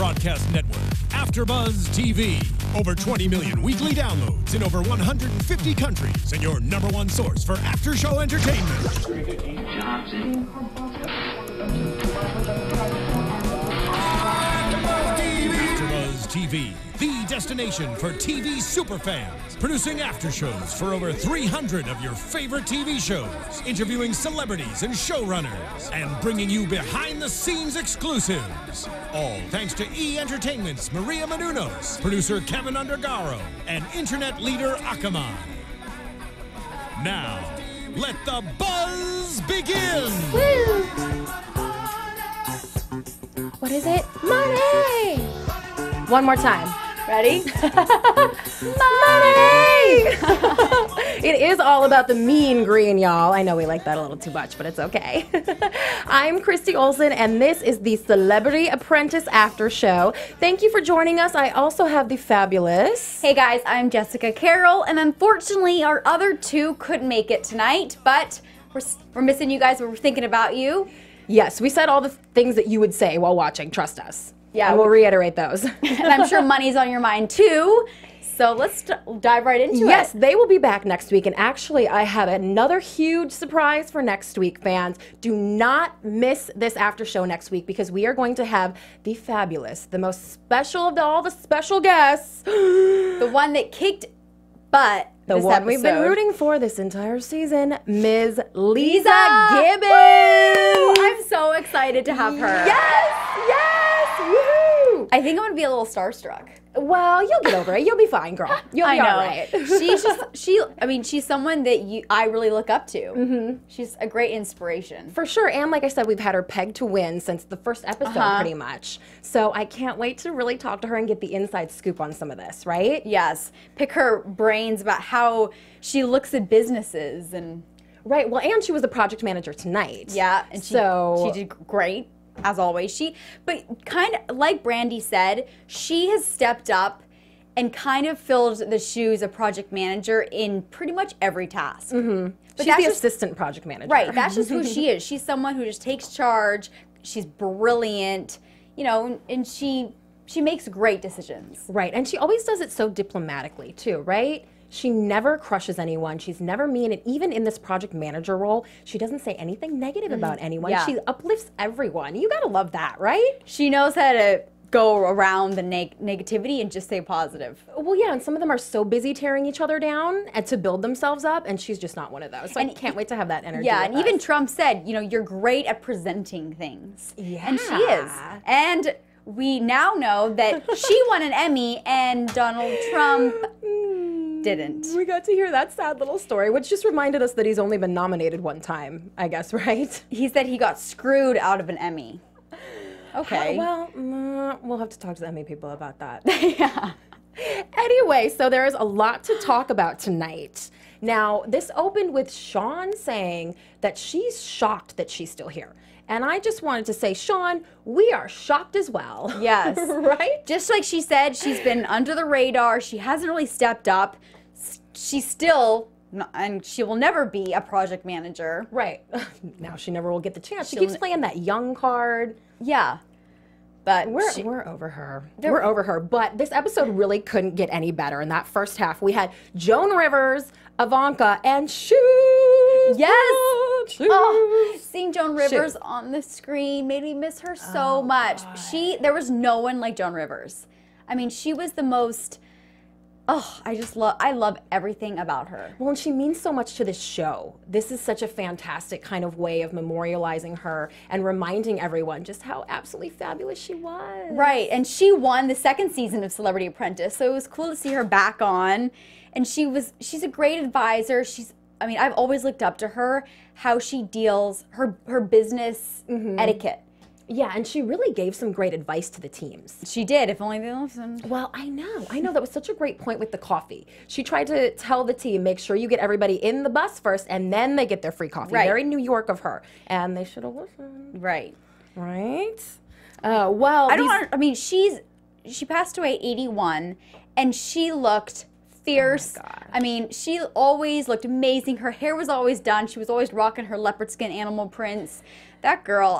broadcast network, AfterBuzz TV. Over 20 million weekly downloads in over 150 countries, and your #1 source for after-show entertainment. AfterBuzz TV, the destination for TV superfans. Producing after-shows for over 300 of your favorite TV shows. Interviewing celebrities and showrunners. And bringing you behind-the-scenes exclusives. All thanks to E! Entertainment's Maria Menounos, producer Kevin Undergaro, and internet leader Akamai. Now, let the buzz begin! Woo! What is it? Money! One more time. Ready? Money! It is all about the mean green, y'all. I know we like that a little too much, but it's okay. I'm Christy Olsen, and this is the Celebrity Apprentice After Show. Thank you for joining us. I also have the fabulous... Hey guys, I'm Jessica Carroll, and unfortunately our other two couldn't make it tonight, but we're missing you guys. We're thinking about you. Yes, we said all the things that you would say while watching. Trust us. Yeah, and we'll reiterate those. And I'm sure money's on your mind too. So let's dive right into it. Yes, they will be back next week. And actually, I have another huge surprise for next week, fans. Do not miss this after show next week, because we are going to have the fabulous, the most special of all the special guests. The one that kicked butt. The this one episode. we've been rooting for this entire season, Ms. Lisa Gibbons. Woo! I'm so excited to have her. Yes, yes, woohoo! I think I'm gonna be a little starstruck. Well, you'll get over it. You'll be fine, girl. You'll be all right. She's someone that I really look up to. Mm-hmm. She's a great inspiration. For sure, and like I said, we've had her pegged to win since the first episode, pretty much. So I can't wait to really talk to her and get the inside scoop on some of this, right? Yes. Pick her brains about how she looks at businesses and... Right, well, and she was the project manager tonight. Yeah, and she did great. As always, but kind of like Brandy said, she has stepped up and kind of filled the shoes of project manager in pretty much every task. Mm-hmm. But she's the assistant project manager. Right, that's just who she is. She's someone who just takes charge. She's brilliant, you know, and she makes great decisions. Right, and she always does it so diplomatically too, right? She never crushes anyone. She's never mean. And even in this project manager role, she doesn't say anything negative about anyone. Yeah. She uplifts everyone. You gotta love that, right? She knows how to go around the negativity and just stay positive. Well, yeah, and some of them are so busy tearing each other down and to build themselves up, and she's just not one of those. So I can't wait to have that energy. Yeah, and even Trump said, you know, you're great at presenting things. Yeah. And she is. And we now know that she won an Emmy and Donald Trump didn't. We got to hear that sad little story, which just reminded us that he's only been nominated one time, I guess, right? He said he got screwed out of an Emmy. Okay. Well, we'll have to talk to the Emmy people about that. Yeah. Anyway, so there is a lot to talk about tonight. Now, this opened with Sean saying that she's shocked that she's still here. And I just wanted to say, Sean, we are shocked as well. Yes. Right? Just like she said, she's been under the radar. She hasn't really stepped up. She's still, and she will never be a project manager. Right. Now she never will get the chance. She keeps playing that young card. Yeah. But we're over her. We're over her. But this episode really couldn't get any better. In that first half, we had Joan Rivers, Ivanka, and Shoot. Yes. Oh, seeing Joan Rivers on the screen made me miss her so much. God. There was no one like Joan Rivers. I mean, she was the most. Oh, I love everything about her. Well, and she means so much to this show. This is such a fantastic kind of way of memorializing her and reminding everyone just how absolutely fabulous she was. Right, and she won the second season of Celebrity Apprentice, so it was cool to see her back on. And she's a great advisor. I mean, I've always looked up to her, how she deals her business etiquette. Yeah, and she really gave some great advice to the teams. She did, if only they listened. Well, I know. That was such a great point with the coffee. She tried to tell the team, make sure you get everybody in the bus first, and then they get their free coffee. Right. Very New York of her. And they should have listened. Right. Right? Well, I mean, she passed away at 81, and she looked fierce. Oh my God. I mean, she always looked amazing. Her hair was always done. She was always rocking her leopard skin animal prints. That girl,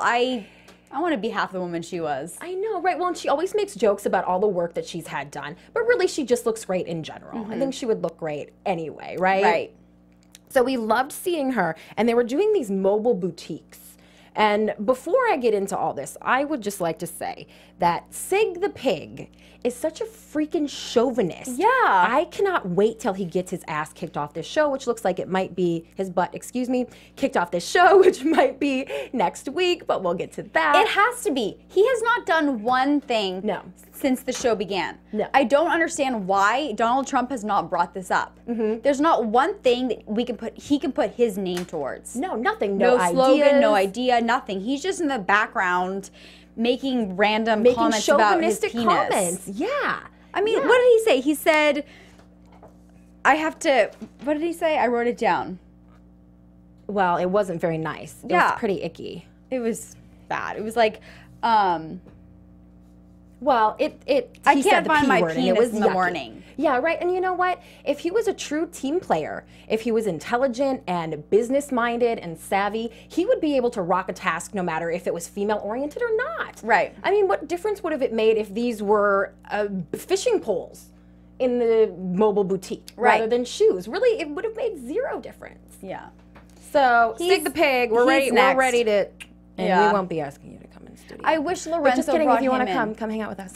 I want to be half the woman she was. I know, right? Well, and she always makes jokes about all the work that she's had done, but really she just looks great in general. I think she would look great anyway, right? Right. So we loved seeing her, and they were doing these mobile boutiques. And before I get into all this, I would just like to say that Sig the Pig is such a freaking chauvinist. Yeah. I cannot wait till he gets his ass kicked off this show, which looks like it might be his butt, excuse me, kicked off this show, which might be next week, but we'll get to that. It has to be. He has not done one thing since the show began. No. I don't understand why Donald Trump has not brought this up. There's not one thing that he can put his name towards. No, nothing. No No slogan, ideas. no idea, nothing. He's just in the background making random Making comments about his chauvinistic penis. comments. Yeah. I mean, what did he say? He said, I have to, what did he say? I wrote it down. Well, it wasn't very nice. It was pretty icky. It was bad. It was like, well, I he said can't the find P my word, and penis it was in the yucky. morning. Yeah, right. And you know what? If he was a true team player, if he was intelligent and business-minded and savvy, he would be able to rock a task no matter if it was female-oriented or not. Right. I mean, what difference would have it made if these were fishing poles in the mobile boutique rather than shoes? Really, it would have made zero difference. Yeah. So, Sig the Pig, we're ready. next. We're ready to, and Yeah. we won't be asking you to come in the studio. I wish Lorenzo But just kidding. brought If you want him to in. come hang out with us.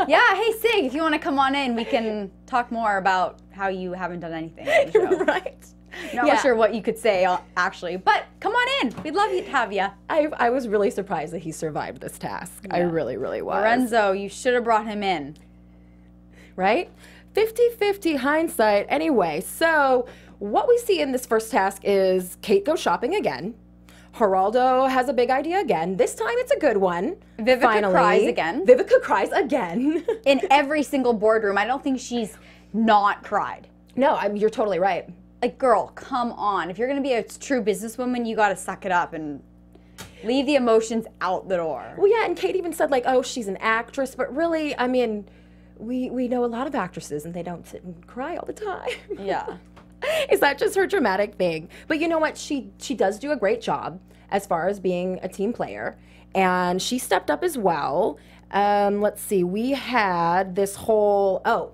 Yeah, hey Sig, if you want to come on in, we can talk more about how you haven't done anything on the show. Right. Not sure what you could say actually, but come on in. We'd love to have you. I was really surprised that he survived this task. I really, really was. Lorenzo, you should have brought him in. Right? 50-50 hindsight. Anyway, so what we see in this first task is Kate goes shopping again. Geraldo has a big idea again. This time it's a good one. Vivica cries again. Vivica cries again. In every single boardroom. I don't think she's not cried. No, you're totally right. Like, girl, come on. If you're going to be a true businesswoman, you got to suck it up and leave the emotions out the door. Well, yeah, and Kate even said, like, oh, she's an actress. But really, I mean, we know a lot of actresses, and they don't sit and cry all the time. Yeah. Is that just her dramatic thing? But you know what? She does do a great job as far as being a team player. And she stepped up as well. Let's see. We had this whole... Oh,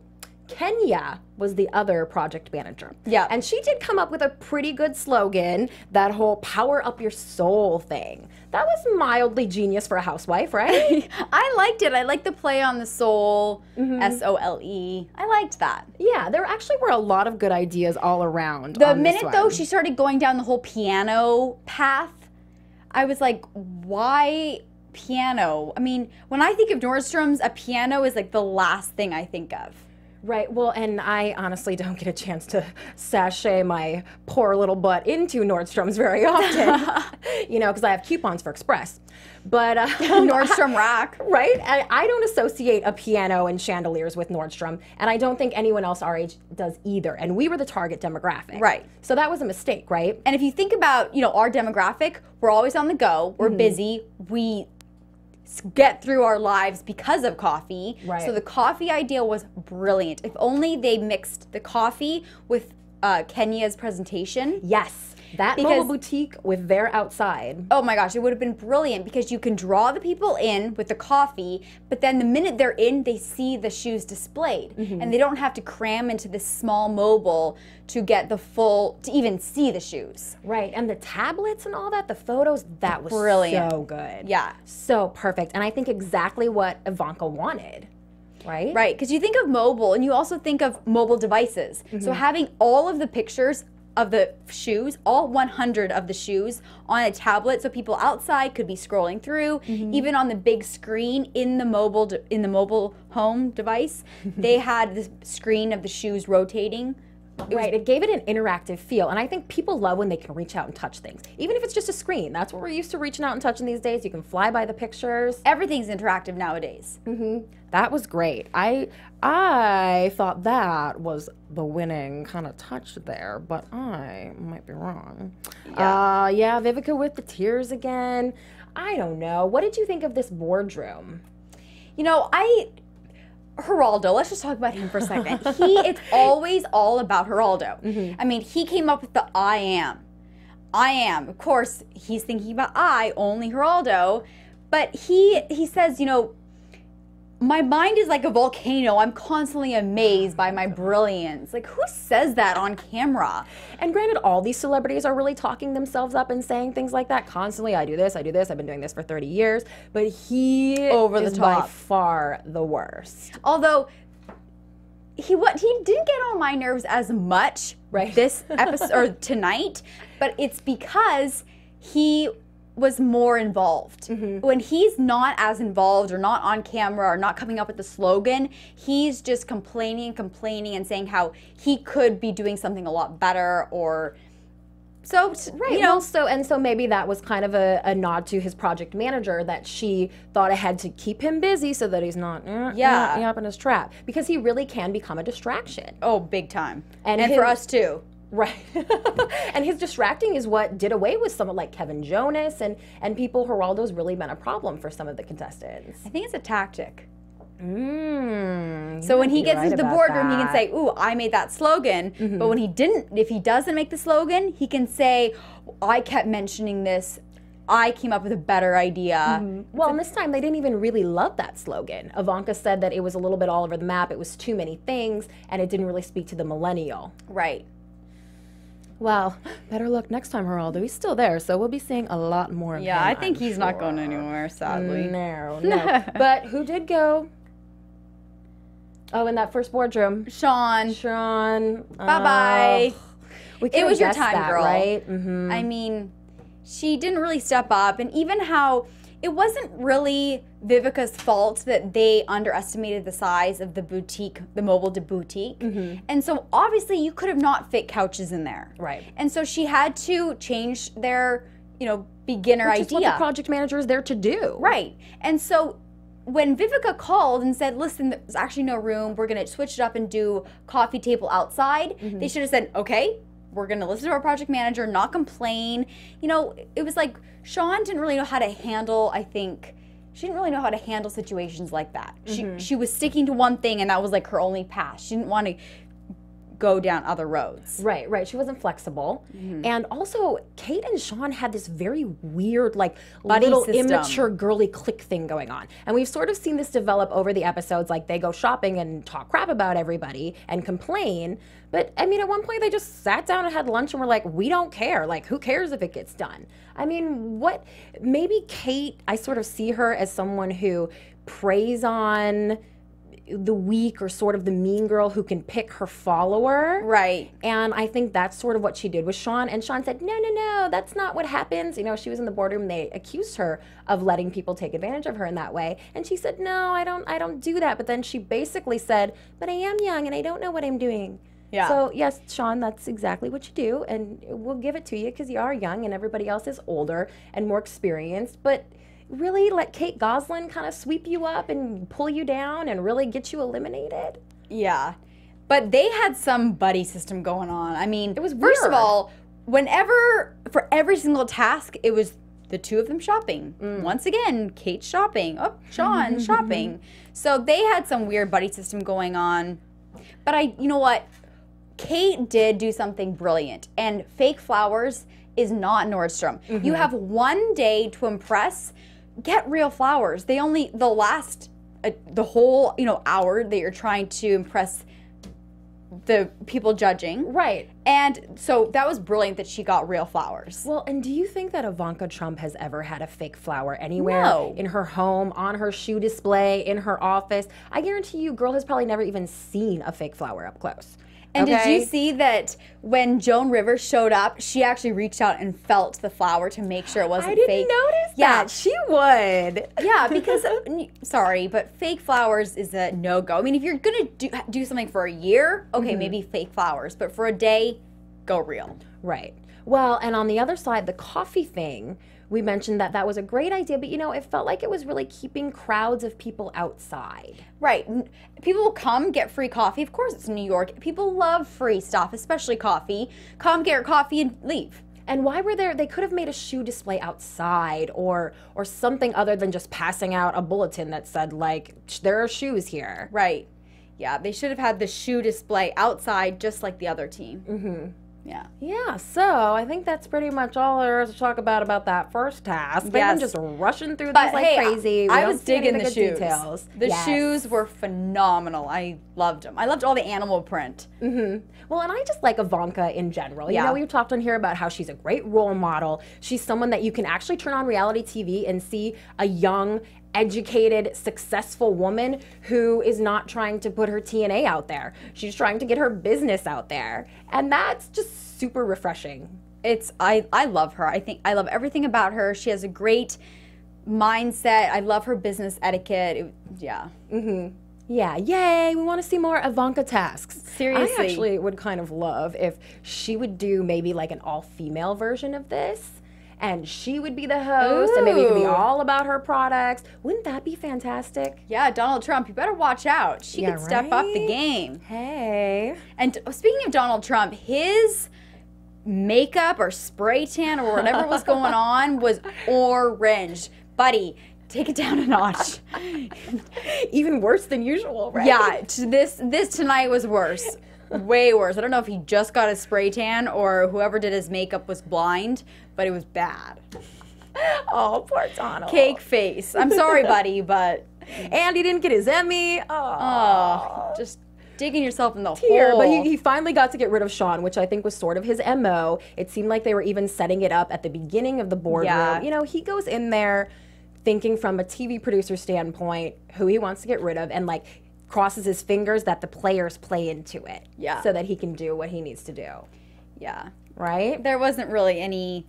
Kenya was the other project manager. Yeah. And she did come up with a pretty good slogan, that whole power up your soul thing. That was mildly genius for a housewife, right? I liked it. I liked the play on the soul, S-O-L-E. I liked that. Yeah, there actually were a lot of good ideas all around. The on this minute, one. though, she started going down the whole piano path, I was like, why piano? I mean, when I think of Nordstrom's, a piano is like the last thing I think of. Right, well, and I honestly don't get a chance to sashay my poor little butt into Nordstrom's very often, you know, because I have coupons for Express. But Nordstrom Rack. Right? I don't associate a piano and chandeliers with Nordstrom, and I don't think anyone else our age does either. And we were the target demographic. Right. So that was a mistake, right? And if you think about, you know, our demographic, we're always on the go, we're busy, we get through our lives because of coffee. Right. So the coffee idea was brilliant. If only they mixed the coffee with Kenya's presentation. Yes. That mobile boutique with their outside. Oh my gosh, it would have been brilliant because you can draw the people in with the coffee, but then the minute they're in, they see the shoes displayed. And they don't have to cram into this small mobile to get the full, to even see the shoes. Right, and the tablets and all that, the photos, that was Brilliant. so good. Yeah. So perfect. And I think exactly what Ivanka wanted. Right? Right, because you think of mobile and you also think of mobile devices. So having all of the pictures of the shoes, all 100 of the shoes on a tablet, so people outside could be scrolling through, even on the big screen in the mobile home device, they had the screen of the shoes rotating. Right, it gave it an interactive feel, and I think people love when they can reach out and touch things, even if it's just a screen. That's what we're used to reaching out and touching these days. You can fly by the pictures. Everything's interactive nowadays. That was great. I thought that was the winning kind of touch there, but I might be wrong. Yeah, Vivica with the tears again. I don't know. What did you think of this boardroom? You know, Geraldo, let's just talk about him for a second. It's always all about Geraldo. I mean, he came up with the I am. Of course, he's thinking about only Geraldo, But he says, you know, my mind is like a volcano. I'm constantly amazed by my brilliance. Like, who says that on camera? And granted, all these celebrities are really talking themselves up and saying things like that constantly. I do this, I've been doing this for 30 years. But he is by far the worst. Although, he didn't get on my nerves as much this episode or tonight, but it's because he was more involved. When he's not as involved or not on camera or not coming up with the slogan, he's just complaining and saying how he could be doing something a lot better or so, you know. So maybe that was kind of a nod to his project manager that she thought ahead to keep him busy so that he's not up in his trap, because he really can become a distraction. Oh, big time. And for us too. Right. And his distracting is what did away with someone like Kevin Jonas and people. Geraldo's really been a problem for some of the contestants. I think it's a tactic. So when he gets into the boardroom, he can say, ooh, I made that slogan. But when if he doesn't make the slogan, he can say, I kept mentioning this. I came up with a better idea. Well, and this time they didn't even really love that slogan. Ivanka said that it was a little bit all over the map. It was too many things, and it didn't really speak to the millennial. Right. Well, better luck next time, Geraldo. He's still there, so we'll be seeing a lot more of him. Yeah, I think he's not going anywhere, sadly. No. But who did go? Oh, in that first boardroom. Sean. It Bye-bye. Was your time, that, girl. Right? I mean, she didn't really step up, and even how it wasn't really Vivica's fault that they underestimated the size of the boutique, the mobile boutique. And so obviously you could have not fit couches in there. Right. And so she had to change their, you know, beginner idea. Which is what the project manager is there to do. Right. And so when Vivica called and said, listen, there's actually no room, we're gonna switch it up and do coffee table outside, they should have said, okay, we're gonna listen to our project manager, not complain. You know, it was like Sean didn't really know how to handle, I think, she didn't really know how to handle situations like that. She was sticking to one thing and that was like her only path. She didn't want to go down other roads. Right. She wasn't flexible. And also, Kate and Sean had this very weird, like, buddy little system. immature girly clique thing going on. And we've sort of seen this develop over the episodes. Like, they go shopping and talk crap about everybody and complain. But, I mean, at one point, they just sat down and had lunch and were like, we don't care. Like, who cares if it gets done? I mean, maybe Kate, I sort of see her as someone who preys on the weak or sort of the mean girl who can pick her follower. Right. And I think that's sort of what she did with Sean. And Sean said, no, that's not what happens. You know, she was in the boardroom. They accused her of letting people take advantage of her in that way. And she said, no, I don't do that. But then she basically said, but I am young and I don't know what I'm doing. Yeah. So, yes, Sean, that's exactly what you do. And we'll give it to you because you are young and everybody else is older and more experienced. But really let Kate Goslin kind of sweep you up and pull you down and really get you eliminated? Yeah. But they had some buddy system going on. I mean, it was weird. First of all, for every single task, it was the two of them shopping. Once again, Kate shopping. Oh, Sean shopping. So they had some weird buddy system going on. But you know what? Kate did do something brilliant. And fake flowers is not Nordstrom. You have one day to impress. Get real flowers. They'll last the whole, hour that you're trying to impress the people judging. Right. And so that was brilliant that she got real flowers. Well, and do you think that Ivanka Trump has ever had a fake flower anywhere? No. In her home, on her shoe display, in her office? I guarantee you, girl has probably never even seen a fake flower up close. And did you see that when Joan Rivers showed up, she actually reached out and felt the flower to make sure it wasn't fake? I didn't notice that. She would. Yeah, because, sorry, but fake flowers is a no-go. I mean, if you're going to do something for a year, okay, maybe fake flowers. But for a day, go real. Right. Well, and on the other side, the coffee thing, we mentioned that was a great idea, but it felt like it was really keeping crowds of people outside. Right. People will come get free coffee. Of course, it's New York. People love free stuff, especially coffee. Come get your coffee and leave. And why were they could have made a shoe display outside or something other than just passing out a bulletin that said, like, there are shoes here. Right. Yeah, they should have had the shoe display outside just like the other team. Yeah. Yeah, so I think that's pretty much all there is to talk about that first task. They've been just rushing through these like crazy. I was digging the shoes. Details. The shoes were phenomenal. I loved them. I loved all the animal print. Well, and I just like Ivanka in general. You know, we've talked on here about how she's a great role model. She's someone that you can actually turn on reality TV and see a young, educated, successful woman who is not trying to put her TNA out there. She's trying to get her business out there. And that's just super refreshing. I love her. I think I love everything about her. She has a great mindset. I love her business etiquette. Yeah, yay, we want to see more Ivanka tasks. Seriously. I actually would kind of love if she would do maybe like an all-female version of this. And she would be the host, and maybe it could be all about her products. Wouldn't that be fantastic? Yeah, Donald Trump, you better watch out. She could step up the game. Hey. And speaking of Donald Trump, his makeup or spray tan or whatever was going on was orange. Buddy, take it down a notch. Even worse than usual, right? Yeah, this tonight was worse. Way worse. I don't know if he just got a spray tan or whoever did his makeup was blind, but it was bad. Oh, poor Donald. Cake face. I'm sorry, buddy, but... And he didn't get his Emmy. Oh, just digging yourself in the hole. But he finally got to get rid of Sean, which I think was sort of his MO. It seemed like they were even setting it up at the beginning of the boardroom. Yeah. You know, he goes in there thinking from a TV producer standpoint who he wants to get rid of and, like, crosses his fingers that the players play into it. Yeah. So that he can do what he needs to do. Yeah. Right? There wasn't really any...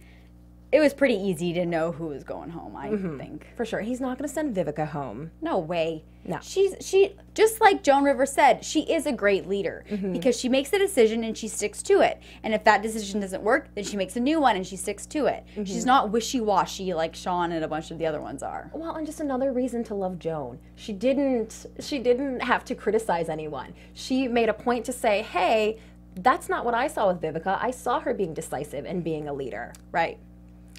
It was pretty easy to know who was going home, I think. For sure. He's not going to send Vivica home. No way. No. She just like Joan Rivers said, she is a great leader because she makes a decision and she sticks to it. And if that decision doesn't work, then she makes a new one and she sticks to it. She's not wishy-washy like Sean and a bunch of the other ones are. Well, and just another reason to love Joan. She didn't have to criticize anyone. She made a point to say, hey, that's not what I saw with Vivica. I saw her being decisive and being a leader. Right.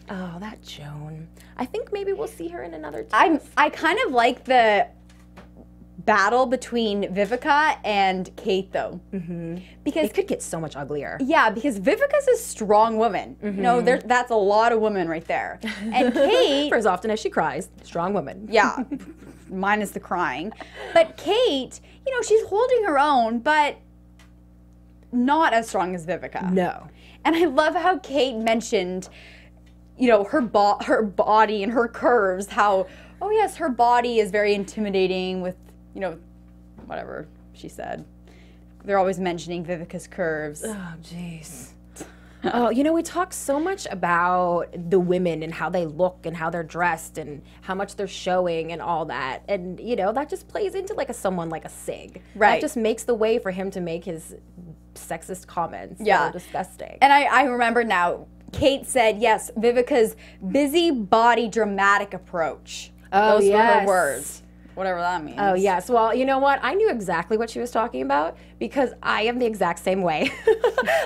Oh, that Joan. I think maybe we'll see her in another time. I kind of like the battle between Vivica and Kate, though. Because it could get so much uglier. Yeah, because Vivica's a strong woman. You know, that's a lot of women right there. And Kate... For as often as she cries, strong woman. Yeah, minus the crying. But Kate, you know, she's holding her own, but not as strong as Vivica. No. And I love how Kate mentioned... you know, her body and her curves, how, oh yes, her body is very intimidating with, you know, whatever she said. They're always mentioning Vivica's curves. Oh, jeez. Oh, you know, we talk so much about the women and how they look and how they're dressed and how much they're showing and all that. And, you know, that just plays into like someone like a Sig. Right. That just makes the way for him to make his sexist comments. Yeah. That are disgusting. And I remember now, Kate said, yes, Vivica's busybody dramatic approach. Oh, those were yes. her words. Whatever that means. Oh, yes. Well, you know what? I knew exactly what she was talking about because I am the exact same way.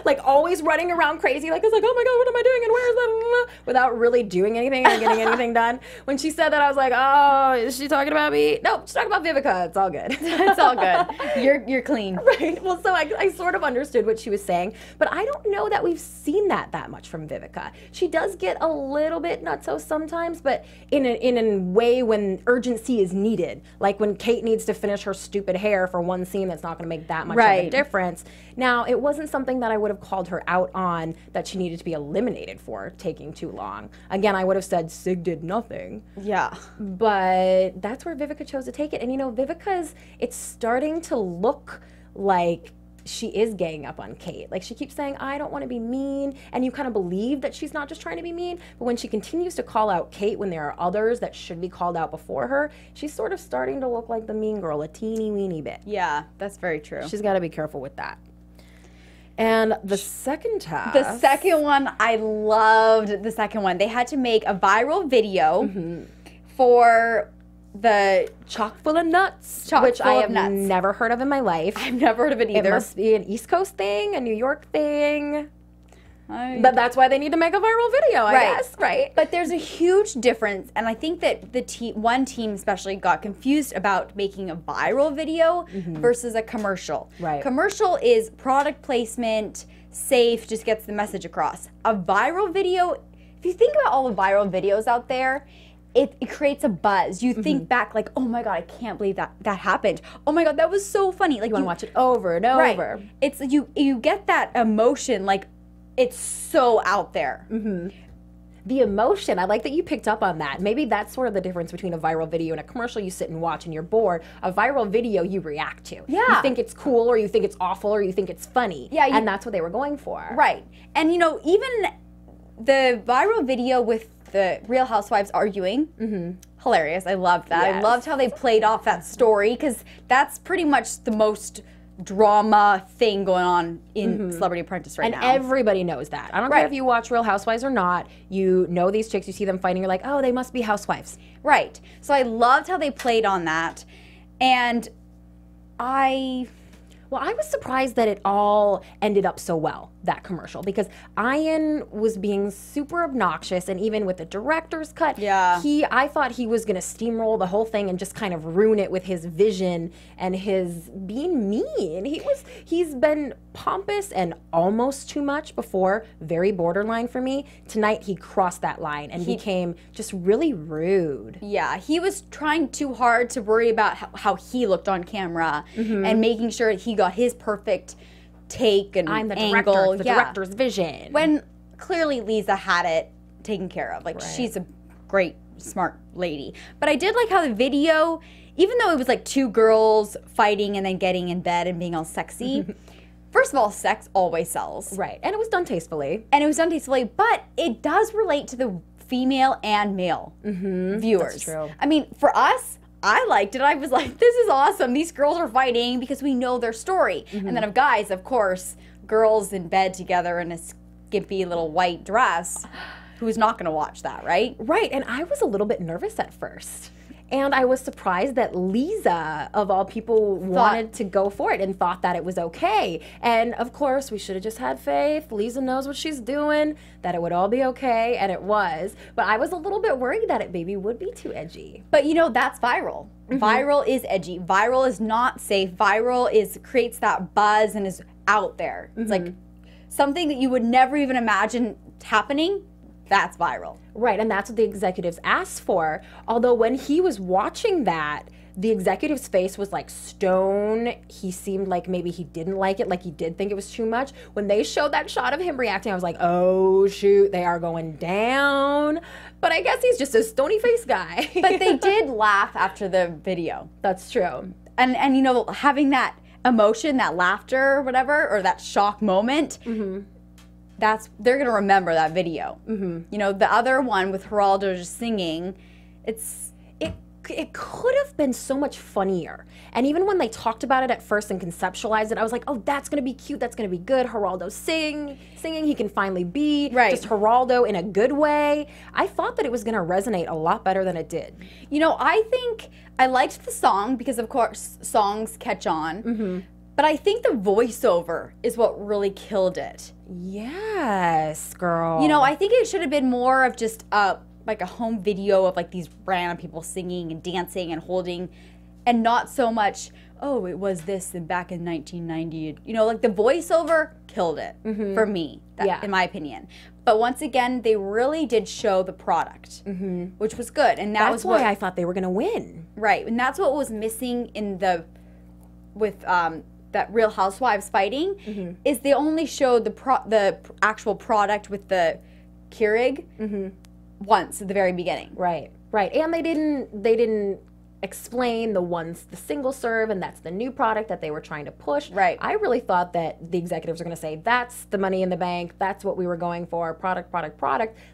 Like, always running around crazy. Like, it's like, oh my God, what am I doing? And where is that? Without really doing anything and getting anything done. When she said that, I was like, oh, is she talking about me? No, she's talking about Vivica. It's all good. It's all good. You're clean. Right. Well, so I sort of understood what she was saying, but I don't know that we've seen that much from Vivica. She does get a little bit nutso sometimes, but in a way when urgency is needed. Like when Kate needs to finish her stupid hair for one scene that's not going to make that much of a difference. Now, it wasn't something that I would have called her out on that she needed to be eliminated for taking too long. Again, I would have said Sig did nothing. Yeah. But that's where Vivica chose to take it. And you know, it's starting to look like she is ganging up on Kate. Like, she keeps saying, I don't want to be mean, and you kind of believe that she's not just trying to be mean, but when she continues to call out Kate when there are others that should be called out before her, she's sort of starting to look like the mean girl a teeny weeny bit. Yeah, that's very true. She's got to be careful with that. And the second task... The second one, I loved the second one. They had to make a viral video for the chock full of nuts, chock which full I of have nuts. never heard of in my life. I've never heard of it either. It must be an East Coast thing, a New York thing. But that's why they need to make a viral video, I guess, right? But there's a huge difference, and I think that one team especially got confused about making a viral video versus a commercial. Right. Commercial is product placement, safe, just gets the message across. A viral video, if you think about all the viral videos out there, it creates a buzz. You think back like, oh my God, I can't believe that happened. Oh my God, that was so funny. Like You want to watch it over and over. Right. It's you get that emotion, like it's so out there. The emotion, I like that you picked up on that. Maybe that's sort of the difference between a viral video and a commercial you sit and watch and you're bored. A viral video you react to. Yeah. You think it's cool, or you think it's awful, or you think it's funny. Yeah, and that's what they were going for. Right. And you know, even the viral video with the Real Housewives arguing, hilarious. I loved that. I Yes. loved how they played off that story, because that's pretty much the most drama thing going on in Celebrity Apprentice right And now. everybody knows that. I don't care if you watch Real Housewives or not. You know these chicks, you see them fighting, you're like, oh, they must be housewives. Right. So I loved how they played on that. And Well, I was surprised that it all ended up so well, that commercial, because Ian was being super obnoxious, and even with the director's cut, Yeah. I thought he was going to steamroll the whole thing and just kind of ruin it with his vision and his being mean. He's been pompous and almost too much before, very borderline for me. Tonight he crossed that line and became just really rude. yeah, he was trying too hard to worry about how he looked on camera and making sure he got his perfect take and I'm the angle. director, it's the director's vision. When clearly Lisa had it taken care of. Like, she's a great, smart lady. But I did like how the video, even though it was like two girls fighting and then getting in bed and being all sexy, first of all, sex always sells. Right, and it was done tastefully. And it was done tastefully, but it does relate to the female and male viewers. That's true. I mean, for us, I liked it. I was like, this is awesome. These girls are fighting because we know their story. And then of guys, of course, girls in bed together in a skimpy little white dress. Who's not going to watch that, right? Right, and I was a little bit nervous at first. And I was surprised that Lisa, of all people, wanted to go for it and thought that it was okay. And of course, we should have just had faith. Lisa knows what she's doing, that it would all be okay, and it was. But I was a little bit worried that it maybe would be too edgy. But you know, that's viral. Viral is edgy. Viral is not safe. Viral creates that buzz and is out there. It's like something that you would never even imagine happening. That's viral. Right, and that's what the executives asked for. Although when he was watching that, the executive's face was like stone. He seemed like maybe he didn't like it, like he did think it was too much. When they showed that shot of him reacting, I was like, oh shoot, they are going down. But I guess he's just a stony face guy. But they did laugh after the video. That's true. And you know, having that emotion, that laughter or whatever, or that shock moment, they're gonna remember that video. You know, the other one with Geraldo just singing, It could have been so much funnier. And even when they talked about it at first and conceptualized it, I was like, oh, that's going to be cute. That's going to be good. Geraldo singing. He can finally be just Geraldo in a good way. I thought that it was going to resonate a lot better than it did. You know, I think I liked the song because, of course, songs catch on. But I think the voiceover is what really killed it. Yes, girl. You know, I think it should have been more of just like a home video of like these random people singing and dancing and holding, and not so much, oh, it was this and back in 1990. You know, like the voiceover killed it for me, in my opinion. But once again, they really did show the product, which was good. And that's why I thought they were going to win. Right, and that's what was missing in with that Real Housewives fighting, is they only showed the actual product with the Keurig once at the very beginning. Right. And they didn't explain the single serve, and that's the new product that they were trying to push. Right. I really thought that the executives were going to say, that's the money in the bank, that's what we were going for, product,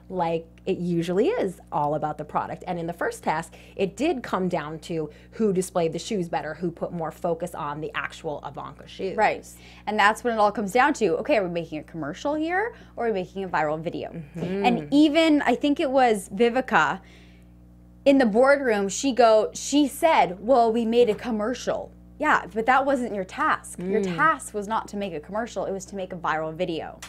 like it usually is all about the product. And in the first task, it did come down to who displayed the shoes better, who put more focus on the actual Ivanka shoes. Right. And that's when it all comes down to, okay, are we making a commercial here, or are we making a viral video? And even, I think it was Vivica, in the boardroom, she said, well, we made a commercial. Yeah, but that wasn't your task. Your task was not to make a commercial, it was to make a viral video.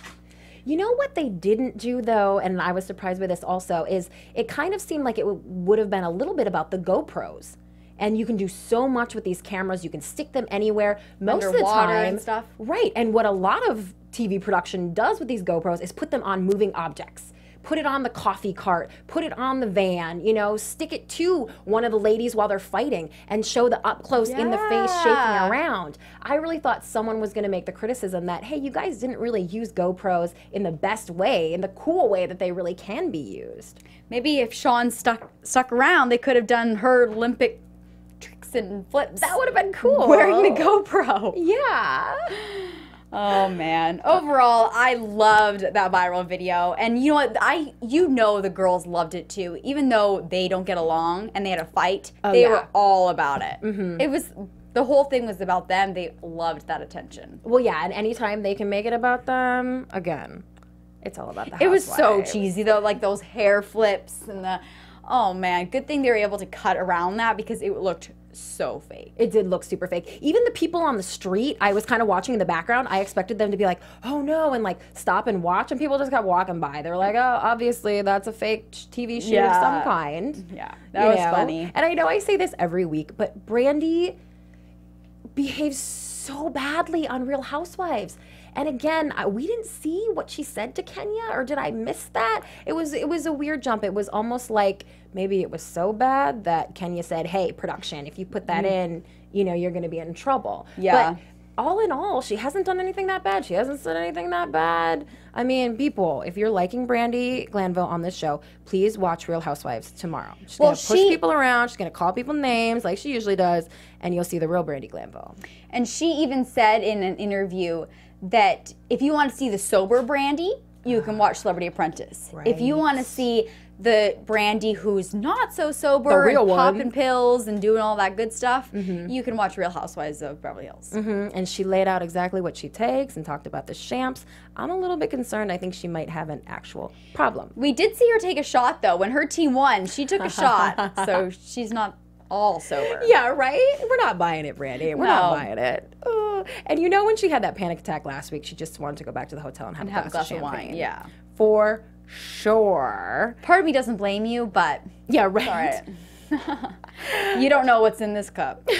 You know what they didn't do, though, and I was surprised by this also, is it kind of seemed like it would have been a little bit about the GoPros. And you can do so much with these cameras. You can stick them anywhere. Most of the Underwater time, and stuff. Right. And what a lot of TV production does with these GoPros is put them on moving objects. Put it on the coffee cart, put it on the van, you know, stick it to one of the ladies while they're fighting and show the up close in the face shaking around. I really thought someone was going to make the criticism that, hey, you guys didn't really use GoPros in the best way, in the cool way that they really can be used. Maybe if Sean stuck around, they could have done her Olympic tricks and flips. That would have been cool. Wearing the GoPro. Yeah. Oh man. Overall, I loved that viral video. And you know what? The girls loved it too. Even though they don't get along and they had a fight, they were all about it. It was, the whole thing was about them. They loved that attention. Well, yeah, and anytime they can make it about them, again, it's all about the housewives. It was so cheesy though, like those hair flips and the, oh man, good thing they were able to cut around that because it looked so fake. It did look super fake. Even the people on the street, I was kind of watching in the background. I expected them to be like, oh no, and like stop and watch, and people just kept walking by. They were like, oh, obviously that's a fake TV shoot of some kind. Yeah, that was funny. And I know I say this every week, but Brandy behaves so badly on Real Housewives. And again, we didn't see what she said to Kenya, or did I miss that? It was a weird jump. It was almost like maybe it was so bad that Kenya said, hey, production, if you put that in, you know, you're going to be in trouble. Yeah. But all in all, she hasn't done anything that bad. She hasn't said anything that bad. I mean, people, if you're liking Brandy Glanville on this show, please watch Real Housewives tomorrow. She's going to push people around. She's going to call people names like she usually does, and you'll see the real Brandy Glanville. And she even said in an interview that if you want to see the sober Brandy, you can watch Celebrity Apprentice. Right. If you want to see the Brandy who's not so sober, the real and popping pills and doing all that good stuff, you can watch Real Housewives of Beverly Hills. And she laid out exactly what she takes and talked about the shamps. I'm a little bit concerned. I think she might have an actual problem. We did see her take a shot, though. When her team won, she took a shot. So she's not all sober. Yeah, right? We're not buying it, Brandy. We're not buying it. And you know when she had that panic attack last week, she just wanted to go back to the hotel and have a glass of champagne. wine. Yeah. For sure. Part of me doesn't blame you, but yeah, right. All right. You don't know what's in this cup. Yeah,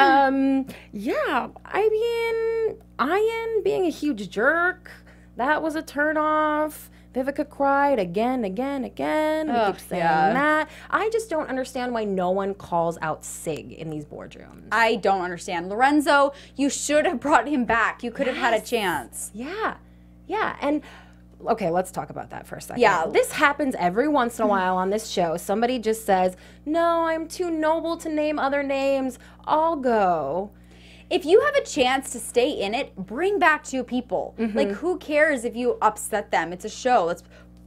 I mean, Ian being a huge jerk, that was a turnoff. Vivica cried again. We keep saying that. I just don't understand why no one calls out Sig in these boardrooms. I don't understand. Lorenzo, you should have brought him back. You could have had a chance. Yeah. And okay, let's talk about that for a second. Yeah. This happens every once in a while on this show. Somebody just says, no, I'm too noble to name other names. I'll go. If you have a chance to stay in it, bring back two people. Like, who cares if you upset them? It's a show.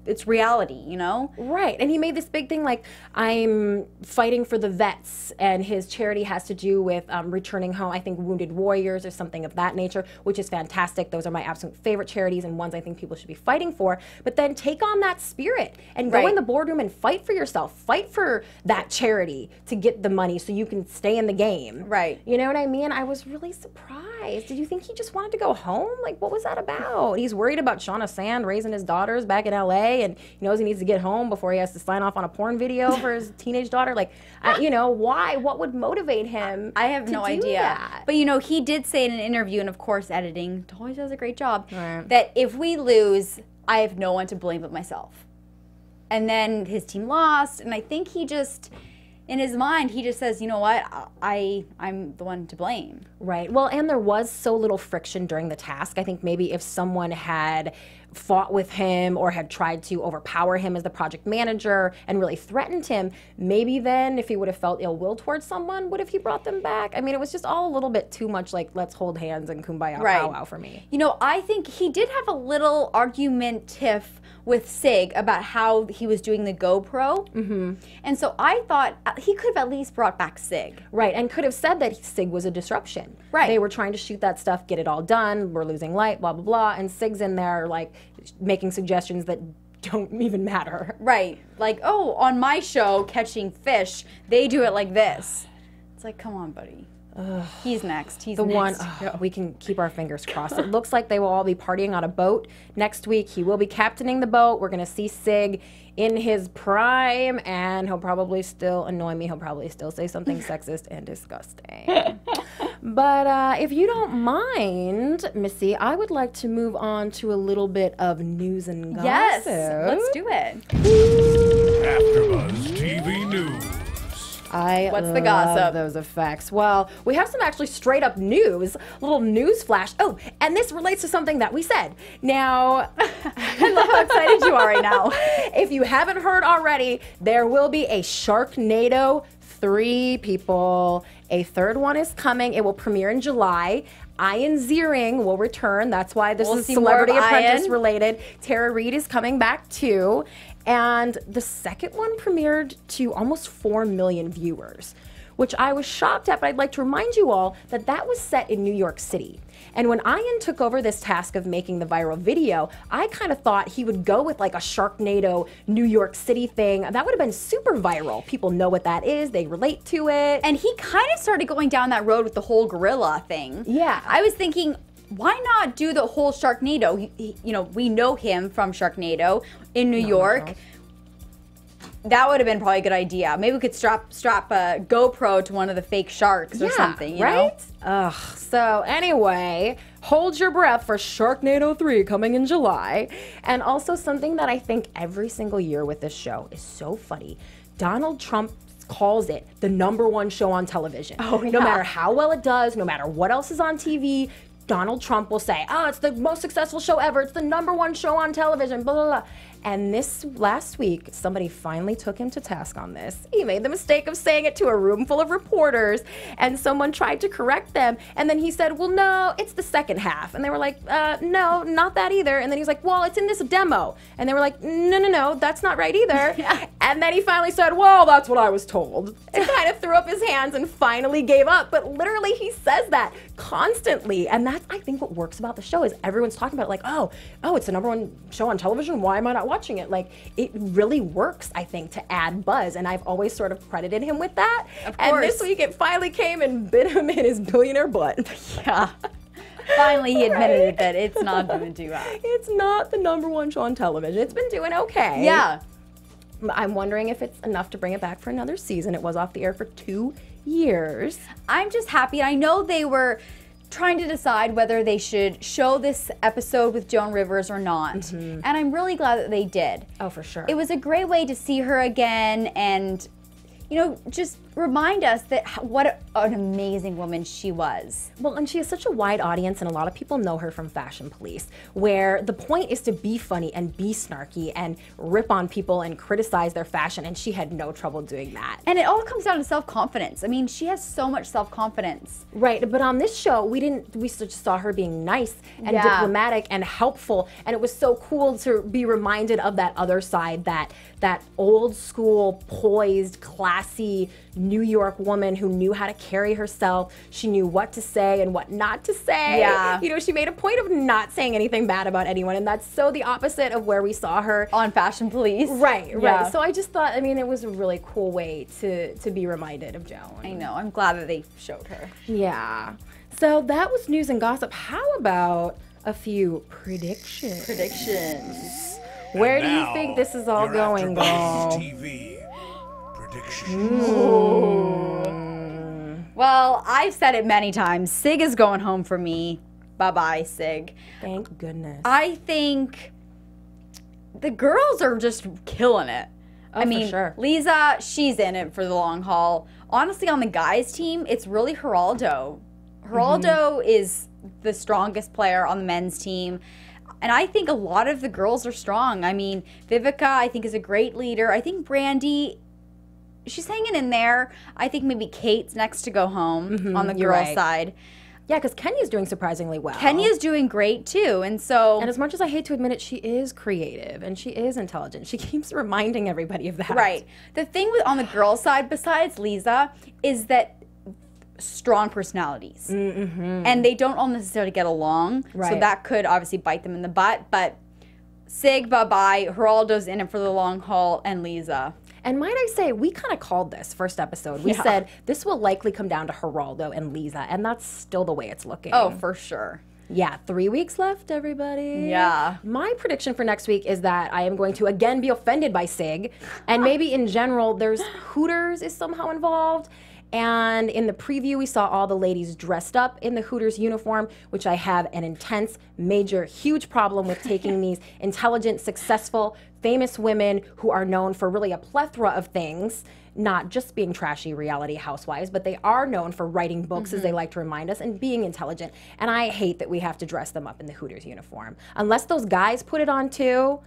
It's reality, you know? Right. And he made this big thing like, I'm fighting for the vets, and his charity has to do with returning home, I think, wounded warriors or something of that nature, which is fantastic. Those are my absolute favorite charities and ones I think people should be fighting for. But then take on that spirit and go in the boardroom and fight for yourself. Fight for that charity to get the money so you can stay in the game. Right. You know what I mean? I was really surprised. Did you think he just wanted to go home? Like, what was that about? He's worried about Shauna Sand raising his daughters back in L.A., and he knows he needs to get home before he has to sign off on a porn video for his teenage daughter. Like, you know, why? What would motivate him? I have no idea. That? But, you know, he did say in an interview, and of course editing always does a great job, that if we lose, I have no one to blame but myself. And then his team lost, and I think he just, in his mind, he just says, you know what, I'm the one to blame. Right. Well, and there was so little friction during the task. I think maybe if someone had fought with him or had tried to overpower him as the project manager and really threatened him, maybe then if he would have felt ill will towards someone, would have he brought them back? I mean, it was just all a little bit too much like, let's hold hands and kumbaya powwow for me. You know, I think he did have a little argument tiff with Sig about how he was doing the GoPro. And so I thought he could have at least brought back Sig. Right, and could have said that Sig was a disruption. Right. They were trying to shoot that stuff, get it all done, we're losing light, blah, blah, blah, and Sig's in there, like, making suggestions that don't even matter. Right, like, oh, on my show, Catching Fish, they do it like this. It's like, come on, buddy. He's next. He's The next. one, we can keep our fingers crossed. It looks like they will all be partying on a boat next week. He will be captaining the boat. We're going to see Sig in his prime, and he'll probably still annoy me. He'll probably still say something sexist and disgusting. But if you don't mind, Missy, I would like to move on to a little bit of news and gossip. Yes, let's do it. AfterBuzz TV News. What's the love gossip? those effects. Well, we have some actually straight up news, a little news flash. Oh, and this relates to something that we said. Now, I love how excited you are right now. if you haven't heard already, there will be a Sharknado 3, people. A third one is coming. It will premiere in July. Ian Ziering will return. That's why this is see more Celebrity of Apprentice Ian. related. Tara Reid is coming back too. And the second one premiered to almost 4 million viewers, which I was shocked at, but I'd like to remind you all that that was set in New York City. And when Ian took over this task of making the viral video, I kind of thought he would go with like a Sharknado New York City thing. That would have been super viral. People know what that is. They relate to it. And he kind of started going down that road with the whole gorilla thing. Yeah. I was thinking, why not do the whole Sharknado? You know, we know him from Sharknado in New York. That would have been probably a good idea. Maybe we could strap a GoPro to one of the fake sharks or something, you know? Ugh. So anyway, hold your breath for Sharknado 3 coming in July. And also something that I think every single year with this show is so funny. Donald Trump calls it the #1 show on television. Oh, yeah. No matter how well it does, no matter what else is on TV, Donald Trump will say, oh, it's the most successful show ever. It's the #1 show on television, blah, blah, blah. And this last week, somebody finally took him to task on this. He made the mistake of saying it to a room full of reporters, and someone tried to correct them. And then he said, well, no, it's the second half. And they were like, no, not that either. And then he was like, well, it's in this demo. And they were like, no, that's not right either. And then he finally said, well, that's what I was told. And kind of threw up his hands and finally gave up. But literally, he says that constantly. And that's, I think, what works about the show is everyone's talking about it like, oh, it's the #1 show on television. Why am I not watching it? Like, it really works, I think, to add buzz, and I've always sort of credited him with that. Of and course. this week it finally came and bit him in his billionaire butt. Yeah. Finally, he admitted that it's not doing too bad. It's not the #1 show on television. It's been doing okay. Yeah. I'm wondering if it's enough to bring it back for another season. It was off the air for 2 years. I'm just happy. I know they were trying to decide whether they should show this episode with Joan Rivers or not. And I'm really glad that they did. Oh, for sure. It was a great way to see her again and, you know, just remind us that what an amazing woman she was. Well, and she has such a wide audience, and a lot of people know her from Fashion Police, where the point is to be funny and be snarky and rip on people and criticize their fashion, and she had no trouble doing that. And it all comes down to self-confidence. I mean, she has so much self-confidence. Right, but on this show, we just saw her being nice and Yeah. diplomatic and helpful, and it was so cool to be reminded of that other side, that old school, poised, classy New York woman who knew how to carry herself. She knew what to say and what not to say. Yeah. You know, she made a point of not saying anything bad about anyone, and that's so the opposite of where we saw her On Fashion Police. Right. Yeah. So I just thought, I mean, it was a really cool way to be reminded of Joan. I know. I'm glad that they showed her. Yeah. So that was news and gossip. How about a few predictions? Where do you Now, think this is all your going, AfterBuzz girl? TV predictions. Well, I've said it many times. Sig is going home for me. Bye-bye, Sig. Thank goodness. I think the girls are just killing it. Oh, I for mean, sure. Lisa, she's in it for the long haul. Honestly, on the guys' team, it's really Geraldo. Geraldo is the strongest player on the men's team. And I think a lot of the girls are strong. I mean, Vivica, I think, is a great leader. I think Brandy, she's hanging in there. I think maybe Kate's next to go home on the you're girls' right. side. Yeah, because Kenya's doing surprisingly well. Kenya's doing great, too. And so... And as much as I hate to admit it, she is creative and she is intelligent. She keeps reminding everybody of that. Right. The thing with on the girls' side, besides Lisa, is that strong personalities. And they don't all necessarily get along. So Right. that could obviously bite them in the butt. But Sig, bye-bye. Geraldo's in it for the long haul, and Lisa. And might I say, we kind of called this first episode. We said this will likely come down to Geraldo and Lisa, and that's still the way it's looking. Oh, for sure. Yeah, 3 weeks left, everybody. Yeah. My prediction for next week is that I am going to again be offended by Sig, and maybe in general, there's Hooters is somehow involved. And in the preview, we saw all the ladies dressed up in the Hooters uniform, which I have an intense, major, huge problem with taking these intelligent, successful, famous women who are known for really a plethora of things, not just being trashy reality housewives, but they are known for writing books, as they like to remind us, and being intelligent. And I hate that we have to dress them up in the Hooters uniform. Unless those guys put it on too,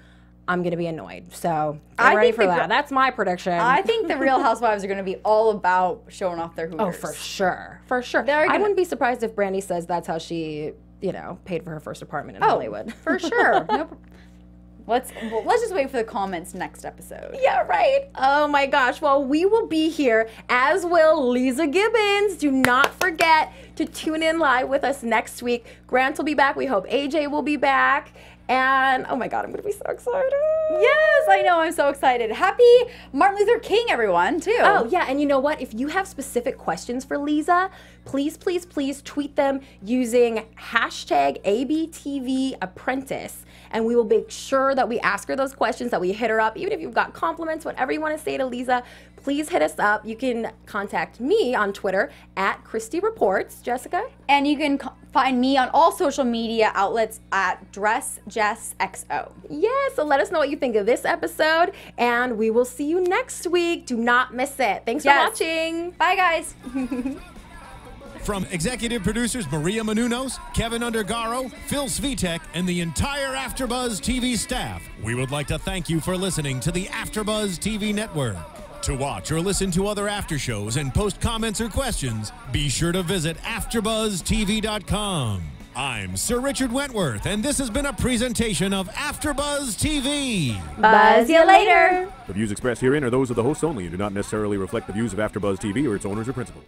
I'm going to be annoyed. So get ready for that. That's my prediction. I think the Real Housewives are going to be all about showing off their Hooters. Oh, for sure. For sure. I wouldn't be surprised if Brandy says that's how she, you know, paid for her first apartment in Hollywood. For sure. Let's just wait for the comments next episode. Yeah, right. Oh my gosh. Well, we will be here, as will Lisa Gibbons. Do not forget to tune in live with us next week. Grant will be back. We hope AJ will be back. And oh my God, I'm going to be so excited. Yes, I know. I'm so excited. Happy Martin Luther King, everyone, too. Oh, yeah. And you know what? If you have specific questions for Lisa, please, please, please tweet them using hashtag ABTVApprentice. And we will make sure that we ask her those questions, that we hit her up. Even if you've got compliments, whatever you want to say to Lisa, please hit us up. You can contact me on Twitter at Christy Reports. Jessica? And you can find me on all social media outlets at DressJessXO. Yeah, so let us know what you think of this episode, and we will see you next week. Do not miss it. Thanks for watching. Bye, guys. From executive producers Maria Menounos, Kevin Undergaro, Phil Svitek, and the entire AfterBuzz TV staff, we would like to thank you for listening to the AfterBuzz TV network. To watch or listen to other after shows and post comments or questions, be sure to visit AfterBuzzTV.com. I'm Sir Richard Wentworth, and this has been a presentation of AfterBuzz TV. Buzz you later. The views expressed herein are those of the hosts only and do not necessarily reflect the views of AfterBuzz TV or its owners or principals.